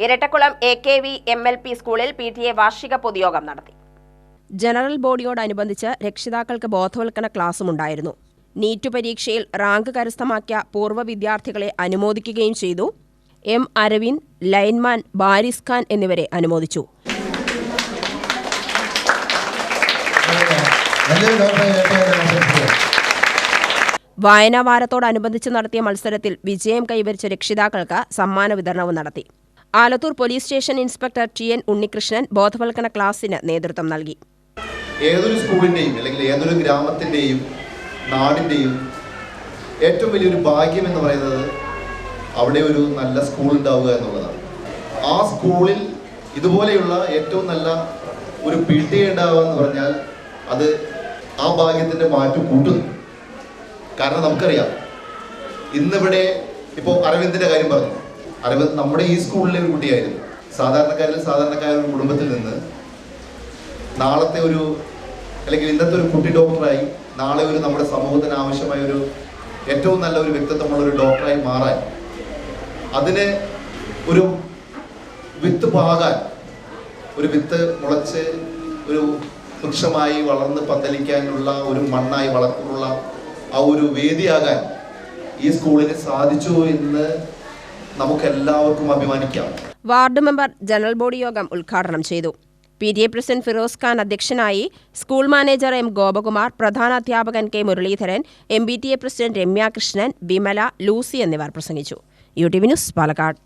Irattakulam AKV MLP സ്കൂളിൽ PTA വാർഷിക പൊതുയോഗം നടത്തി. ജനറൽ ബോഡിയോടനുബന്ധിച്ച് രക്ഷിതാക്കൾക്ക് ബോധവൽക്കരണ ക്ലാസുമുണ്ടായിരുന്നു. നീറ്റ് പരീക്ഷയിൽ റാങ്ക് കരസ്ഥമാക്കിയ പൂർവ്വ വിദ്യാർത്ഥികളെ അനുമോദിക്കുകയും ചെയ്തു. M. അരവിന്ദ്, ലൈൻമാൻ ബാരിസ് ഖാൻ എന്നിവരെ അനുമോദിച്ചു. വായനാവാരത്തോടനുബന്ധിച്ച് നടത്തിയ മത്സരത്തിൽ വിജയം കൈവരിച്ച രക്ഷിതാക്കൾക്ക് സമ്മാന വിതരണവും നടത്തി. Alathur police station inspector TN Unnikrishnan ബോധവൽക്കരണ ക്ലാസിന് നേതൃത്വം നൽകി. ഏതൊരു സ്കൂളിൻ്റെയും അല്ലെങ്കിൽ ഏതൊരു ഗ്രാമത്തിൻ്റെയും നാടിൻ്റെയും ഏറ്റവും വലിയൊരു ഭാഗ്യം എന്ന് പറയുന്നത് അവിടെ ഒരു നല്ല സ്കൂൾ ഉണ്ടാവുക എന്നുള്ളതാണ്. ആ സ്കൂളിൽ ഇതുപോലെയുള്ള ഏറ്റവും നല്ല ഒരു PTA ഉണ്ടാവുക എന്ന് പറഞ്ഞാൽ അത് ആ ഭാഗ്യത്തിൻ്റെ മാറ്റം കൂട്ടുന്നു. കാരണം നമുക്കറിയാം, ഇന്നിവിടെ ഇപ്പോൾ അരവിന്ദിൻ്റെ കാര്യം പറഞ്ഞു. അരവിന്ദ് നമ്മുടെ ഈ സ്കൂളിലെ ഒരു കുട്ടിയായിരുന്നു. സാധാരണക്കാരുടെ കുടുംബത്തിൽ നിന്ന് നാളത്തെ ഒരു അല്ലെങ്കിൽ ഇന്നത്തെ ഒരു കുട്ടി ഡോക്ടറായി നാളെ ഒരു നമ്മുടെ സമൂഹത്തിന് ആവശ്യമായ ഒരു ഏറ്റവും നല്ല ഒരു വ്യക്തിത്വമുള്ള ഒരു ഡോക്ടറായി മാറാൻ, അതിന് ഒരു വിത്ത് പാകാൻ, ഒരു വിത്ത് മുളച്ച് ഒരു വൃക്ഷമായി വളർന്ന് പന്തലിക്കാനുള്ള ഒരു മണ്ണായി വളർന്നുള്ള ആ ഒരു വേദിയാകാൻ ഈ സ്കൂളിന് സാധിച്ചു എന്ന് നമുക്കെല്ലാവർക്കും അഭിമാനിക്കാം. വാർഡ് മെമ്പർ ജനറൽ ബോഡി യോഗം ഉദ്ഘാടനം ചെയ്തു. PTA പ്രസിഡന്റ് ഫിറോസ് ഖാൻ അധ്യക്ഷനായി. School manager M. ഗോപകുമാർ, പ്രധാനാധ്യാപകൻ K. Muraleedharan, MBTA president Ramya Krishnan, Vimala, Lucy എന്നിവർ പ്രസംഗിച്ചു. UTV news, Palakkad.